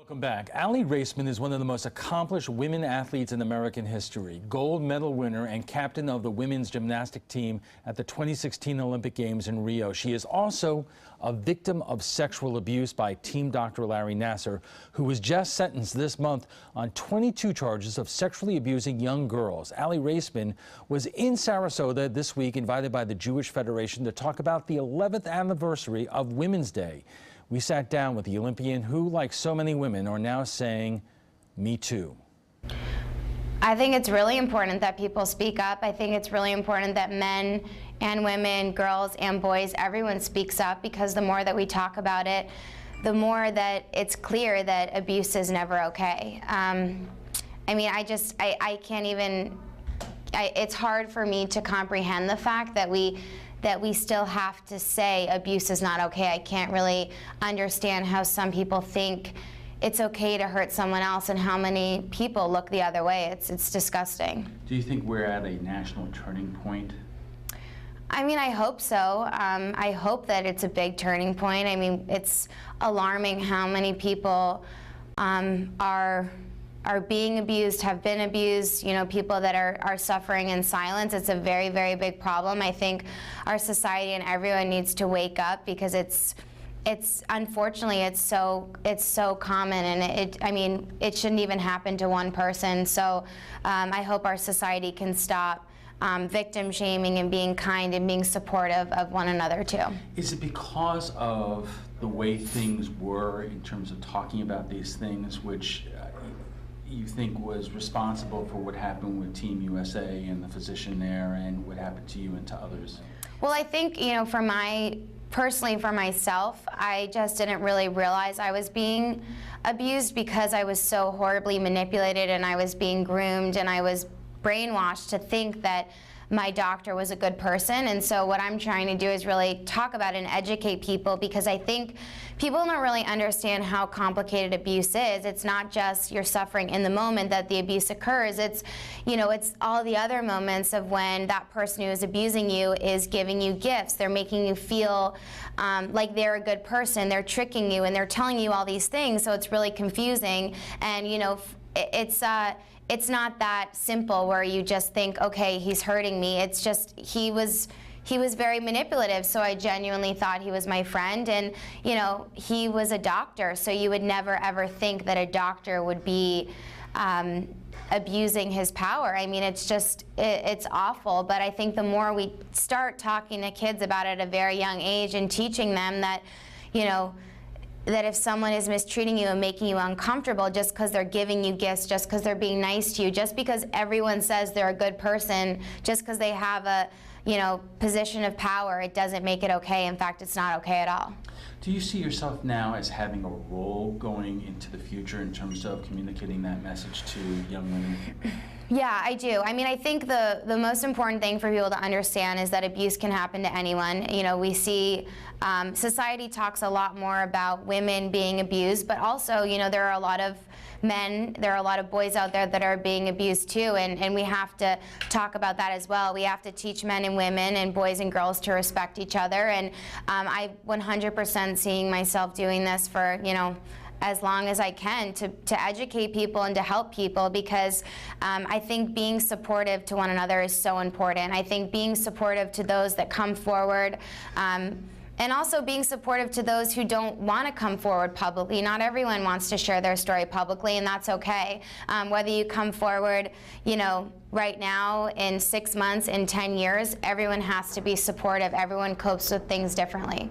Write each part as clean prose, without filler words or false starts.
Welcome back. Raisman is one of the most accomplished women athletes in American history. Gold medal winner and captain of the women's gymnastic team at the 2016 Olympic Games in Rio. She is also a victim of sexual abuse by Team Dr. Larry Nassar, who was just sentenced this month on 22 charges of sexually abusing young girls. Raisman was in Sarasota this week, invited by the Jewish Federation to talk about the 11th anniversary of Women's Day. We sat down with the Olympian who, like so many women, are now saying, "Me too." I think it's really important that people speak up. I think it's really important that men and women, girls and boys, everyone speaks up, because the more that we talk about it, the more that it's clear that abuse is never okay. I mean, I can't even, it's hard for me to comprehend the fact that we still have to say abuse is not okay. I can't really understand how some people think it's okay to hurt someone else and how many people look the other way. It's disgusting. Do you think we're at a national turning point? I mean, I hope so. I hope that it's a big turning point. I mean, it's alarming how many people are being abused, have been abused, you know, people that are suffering in silence. It's a very, very big problem. I think our society and everyone needs to wake up, because it's unfortunately it's so common, and I mean, it shouldn't even happen to one person. So I hope our society can stop victim shaming and being kind and being supportive of one another too. Is it because of the way things were in terms of talking about these things, which you think was responsible for what happened with Team USA and the physician there, and what happened to you and to others? Well, I think, you know, personally for myself, I just didn't really realize I was being abused, because I was so horribly manipulated, and I was being groomed, and I was brainwashed to think that my doctor was a good person. And so what I'm trying to do is really talk about and educate people, because I think people don't really understand how complicated abuse is. It's not just you're suffering in the moment that the abuse occurs. It's, you know, it's all the other moments of when that person who is abusing you is giving you gifts. They're making you feel like they're a good person. They're tricking you, and they're telling you all these things. So it's really confusing. And, you know, it's not that simple where you just think, okay, he's hurting me. It's just he was very manipulative, so I genuinely thought he was my friend. And, you know, he was a doctor, so you would never ever think that a doctor would be abusing his power. I mean, it's just, it's awful. But I think the more we start talking to kids about it at a very young age and teaching them that, you know, that if someone is mistreating you and making you uncomfortable just because they're giving you gifts, just because they're being nice to you, just because everyone says they're a good person, just because they have a, you know, position of power, it doesn't make it okay. In fact, it's not okay at all. Do you see yourself now as having a role going into the future in terms of communicating that message to young women? Yeah, I do. I mean, I think the most important thing for people to understand is that abuse can happen to anyone. You know, we see society talks a lot more about women being abused, but also, you know, there are a lot of men, there are a lot of boys out there that are being abused too, and we have to talk about that as well. We have to teach men and women and boys and girls to respect each other, and I 100% seeing myself doing this for, you know, as long as I can to educate people and to help people, because I think being supportive to one another is so important. I think being supportive to those that come forward, and also being supportive to those who don't want to come forward publicly. Not everyone wants to share their story publicly, and that's okay. Whether you come forward, you know, right now, in 6 months, in 10 years, everyone has to be supportive. Everyone copes with things differently.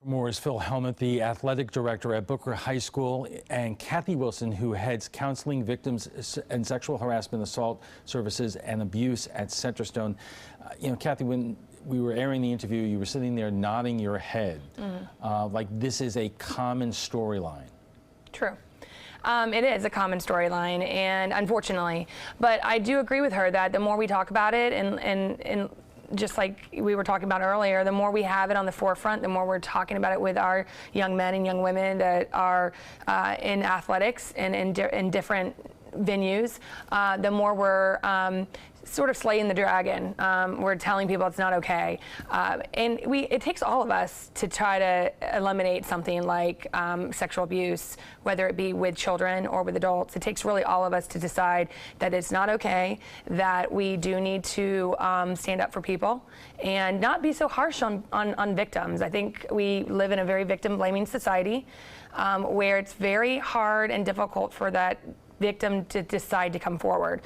More is Phil Helmuth, the athletic director at Booker High School, and Kathy Wilson, who heads counseling victims and sexual harassment, assault services, and abuse at Centerstone. You know, Kathy, when we were airing the interview, you were sitting there nodding your head, like this is a common storyline. True. It is a common storyline, and unfortunately, but I do agree with her that the more we talk about it, and just like we were talking about earlier, the more we have it on the forefront, the more we're talking about it with our young men and young women that are in athletics and in different venues, the more we're sort of slaying the dragon. We're telling people it's not okay. And it takes all of us to try to eliminate something like sexual abuse, whether it be with children or with adults. It takes really all of us to decide that it's not okay, that we do need to stand up for people and not be so harsh on victims. I think we live in a very victim-blaming society where it's very hard and difficult for that victim to decide to come forward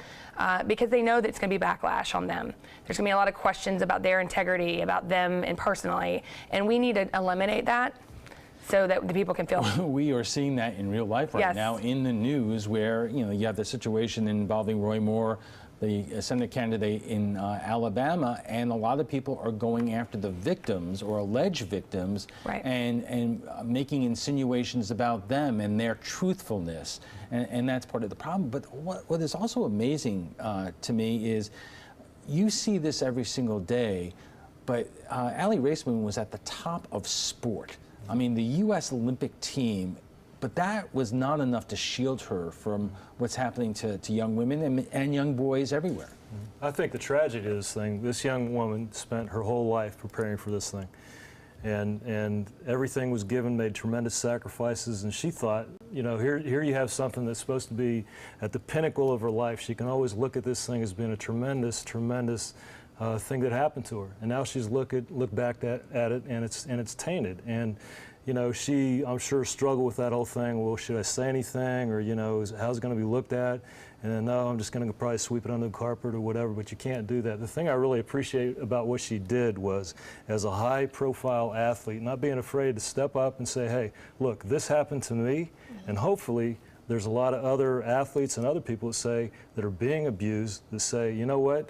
because they know that it's going to be backlash on them. There's going to be a lot of questions about their integrity, about them and personally, and we need to eliminate that so that the people can feel. We are seeing that in real life right now in the news, where you have the situation involving Roy Moore, the Senate candidate in Alabama, and a lot of people are going after the victims or alleged victims, and making insinuations about them and their truthfulness, and that's part of the problem. But what is also amazing to me is you see this every single day, but Aly Raisman was at the top of sport. I mean, the U.S. Olympic team, but that was not enough to shield her from what's happening to young women and young boys everywhere. I think the tragedy of this thing, this young woman spent her whole life preparing for this thing. And everything was given, made tremendous sacrifices, and she thought, here you have something that's supposed to be at the pinnacle of her life. She can always look at this thing as being a tremendous, tremendous thing that happened to her. And now she's look back at it, and it's tainted. And she, I'm sure, struggled with that whole thing. Well, should I say anything, or how's it going to be looked at? And then, no, I'm just going to probably sweep it under the carpet or whatever. But you can't do that. The thing I really appreciate about what she did was, as a high-profile athlete, not being afraid to step up and say, "Hey, look, this happened to me," and hopefully there's a lot of other athletes and other people that are being abused that say, "You know what?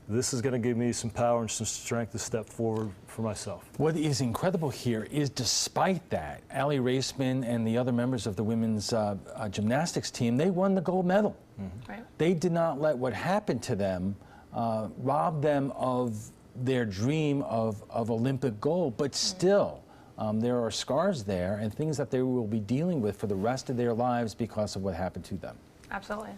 This is going to give me some power and some strength to step forward for myself." What is incredible here is, despite that, Aly Raisman and the other members of the women's gymnastics team, they won the gold medal. They did not let what happened to them rob them of their dream of Olympic gold, but still, there are scars there and things that they will be dealing with for the rest of their lives because of what happened to them. Absolutely.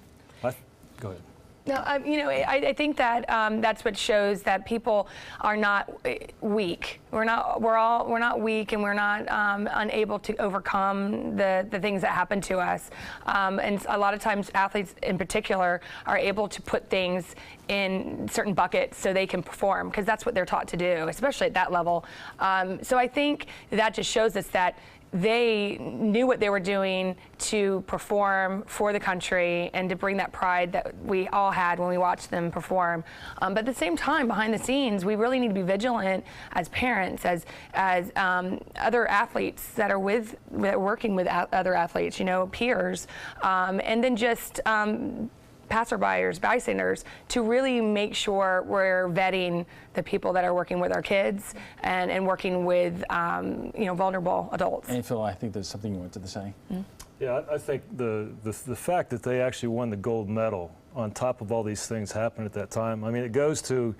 Go ahead. No, I think that that's what shows that people are not weak. We're not weak, and we're not unable to overcome the things that happen to us. And a lot of times, athletes in particular are able to put things in certain buckets so they can perform, because that's what they're taught to do, especially at that level. So I think that just shows us that they knew what they were doing to perform for the country and to bring that pride that we all had when we watched them perform. But at the same time, behind the scenes, we really need to be vigilant as parents, as other athletes that are working with other athletes, peers, and then just passerbyers, bystanders, to really make sure we're vetting the people that are working with our kids and working with vulnerable adults. And Phil, I think there's something you wanted to say. Mm-hmm. Yeah, I think the fact that they actually won the gold medal on top of all these things happened at that time, I mean, it goes to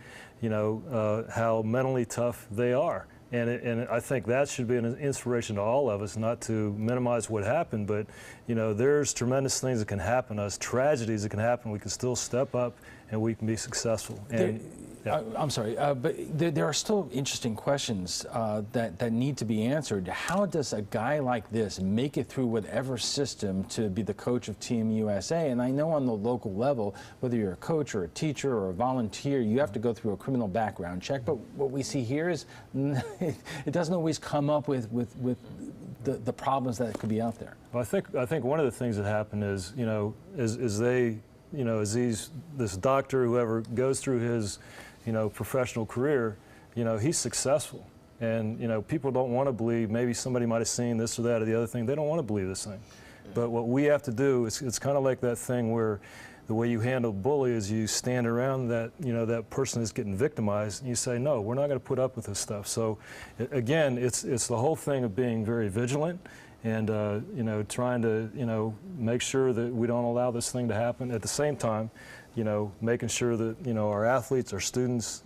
how mentally tough they are. And I think that should be an inspiration to all of us, not to minimize what happened, but there's tremendous things that can happen to us, tragedies that can happen. We can still step up and we can be successful. And, I'm sorry, but there are still interesting questions that need to be answered. How does a guy like this make it through whatever system to be the coach of Team USA? And I know on the local level, whether you're a coach or a teacher or a volunteer, you have to go through a criminal background check. But what we see here is it doesn't always come up with the problems that could be out there. Well, I think one of the things that happened is, this doctor, whoever goes through his professional career, he's successful. And, people don't want to believe, maybe somebody might have seen this or that or the other thing. They don't want to believe this thing. But what we have to do is, it's kind of like that thing where the way you handle bully is you stand around that, that person is getting victimized, and you say, no, we're not going to put up with this stuff. So, again, it's the whole thing of being very vigilant and, trying to, make sure that we don't allow this thing to happen. At the same time, making sure that, our athletes, our students,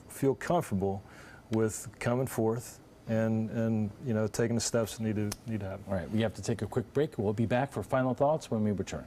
feel comfortable with coming forth and taking the steps that need to happen. All right, we have to take a quick break. We'll be back for final thoughts when we return.